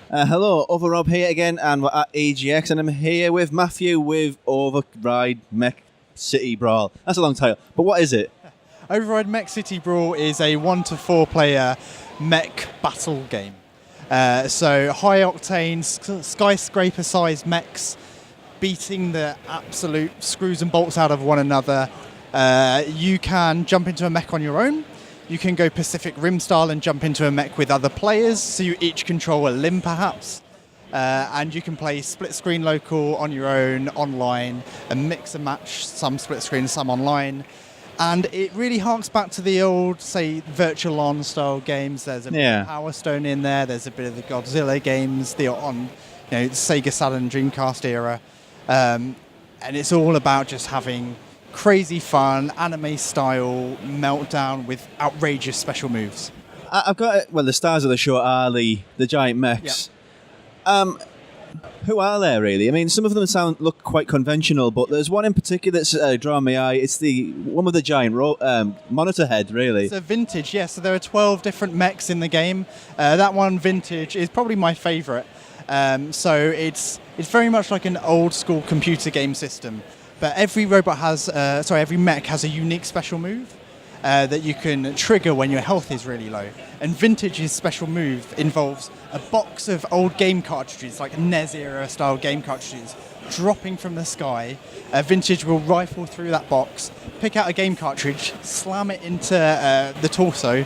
Hello, Over Rob here again, and we're at EGX, and I'm here with Matthew with Override Mech City Brawl. That's a long title, but what is it? Override Mech City Brawl is a 1 to 4 player mech battle game. So high octane, skyscraper-sized mechs beating the absolute screws and bolts out of one another. You can jump into a mech on your own. You can go Pacific Rim style and jump into a mech with other players, so you each control a limb perhaps. And you can play split screen local, on your own, online, and mix and match, some split screen, some online. And it really harks back to the old, say, Virtual On style games. There's a bit of Power Stone in there, there's a bit of the Godzilla games, the Sega Saturn Dreamcast era. And it's all about just having crazy fun, anime style meltdown with outrageous special moves. I've got it. Well, the stars of the show are the giant mechs. Yep. Who are they really? I mean, some of them look quite conventional, but there's one in particular that's drawn my eye. It's the one with the giant monitor head, really. It's a vintage, yes. So there are 12 different mechs in the game. That one, vintage, is probably my favourite. So it's very much like an old school computer game system. But every every mech has a unique special move that you can trigger when your health is really low. And Vintage's special move involves a box of old game cartridges, like NES era style game cartridges, dropping from the sky. Vintage will rifle through that box, pick out a game cartridge, slam it into the torso,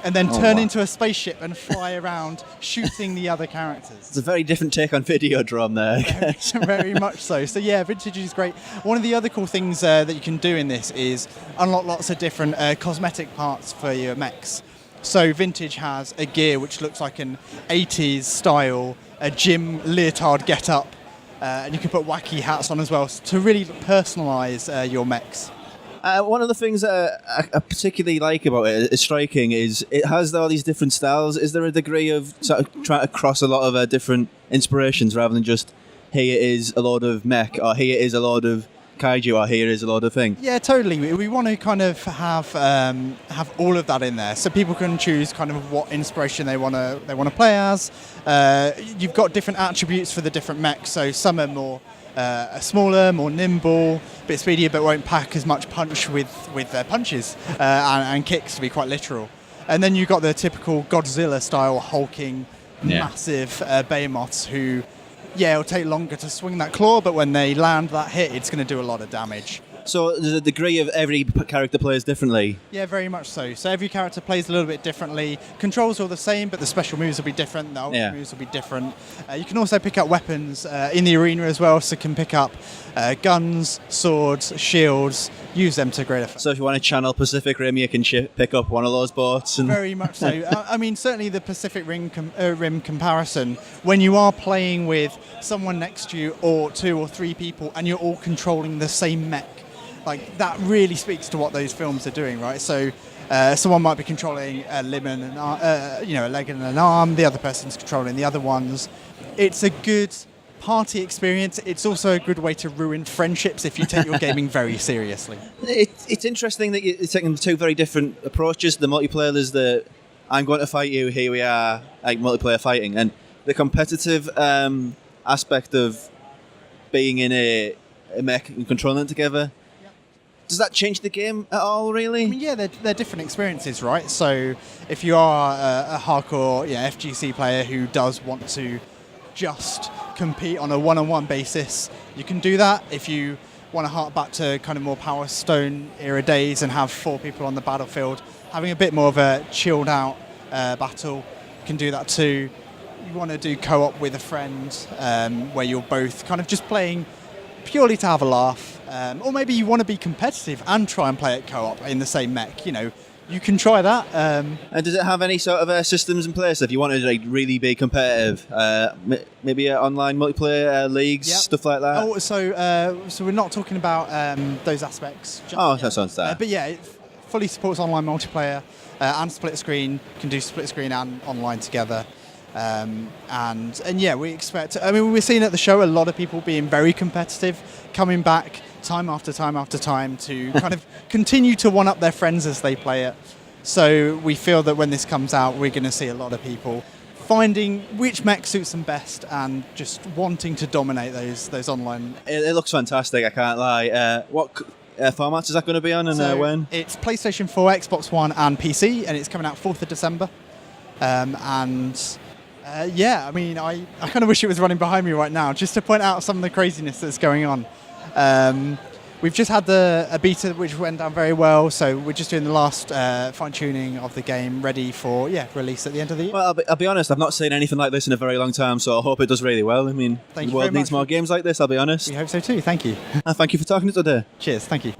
and then turn into a spaceship and fly around shooting the other characters. It's a very different take on Videodrome there, I guess. Very much so. So yeah, Vintage is great. One of the other cool things that you can do in this is unlock lots of different cosmetic parts for your mechs. So Vintage has a gear which looks like an 80s style, a gym leotard get-up, and you can put wacky hats on as well to really personalise your mechs. One of the things that I particularly like about it, is striking, is it has all these different styles. Is there a degree of sort of trying to cross a lot of different inspirations rather than just here is a load of mech, or here is a load of kaiju, or here is a load of thing? Yeah, totally. We want to kind of have all of that in there, so people can choose kind of what inspiration they want to play as. You've got different attributes for the different mechs, so some are more smaller, more nimble, a bit speedier, but won't pack as much punch with their punches and kicks, to be quite literal. And then you've got the typical Godzilla-style hulking, massive behemoths who, it'll take longer to swing that claw, but when they land that hit, it's going to do a lot of damage. So there's a degree of every character plays differently? Yeah, very much so. So every character plays a little bit differently. Controls are all the same, but the special moves will be different, the ultimate moves will be different. You can also pick up weapons in the arena as well, so you can pick up guns, swords, shields, use them to great effect. So if you want to channel Pacific Rim, you can pick up one of those boats? Very much so. I mean, certainly the Pacific Rim comparison, when you are playing with someone next to you, or 2 or 3 people, and you're all controlling the same mech, like that really speaks to what those films are doing, right? So someone might be controlling a limb and a leg and an arm. The other person's controlling the other ones. It's a good party experience. It's also a good way to ruin friendships if you take your gaming very seriously. It's interesting that you're taking 2 very different approaches. The multiplayer, there's the I'm going to fight you, here we are, like multiplayer fighting, and the competitive aspect of being in a mech and controlling it together. Does that change the game at all, really? I mean, yeah, they're different experiences, right? So if you are a hardcore FGC player who does want to just compete on a one-on-one basis, you can do that. If you want to hark back to kind of more Power Stone era days and have 4 people on the battlefield, having a bit more of a chilled out battle, you can do that too. You want to do co-op with a friend where you're both kind of just playing purely to have a laugh, or maybe you want to be competitive and try and play it co-op in the same mech. You can try that. And does it have any sort of systems in place if you wanted to really be competitive? Maybe online multiplayer leagues, stuff like that. Oh, so we're not talking about those aspects. That sounds sad. But yeah, it fully supports online multiplayer and split screen. Can do split screen and online together. And we expect. I mean, we're seeing at the show a lot of people being very competitive, coming back time after time after time to kind of continue to one-up their friends as they play it. So we feel that when this comes out, we're going to see a lot of people finding which mech suits them best and just wanting to dominate those online. It looks fantastic, I can't lie. What formats is that going to be on, and when? It's PlayStation 4, Xbox One and PC, and it's coming out 4th of December. Yeah, I mean, I kind of wish it was running behind me right now, just to point out some of the craziness that's going on. We've just had a beta which went down very well, so we're just doing the last fine-tuning of the game, ready for release at the end of the year. Well, I'll be honest, I've not seen anything like this in a very long time, so I hope it does really well. I mean, the world needs more games like this, I'll be honest. We hope so too, thank you. Thank you for talking to us today. Cheers, thank you.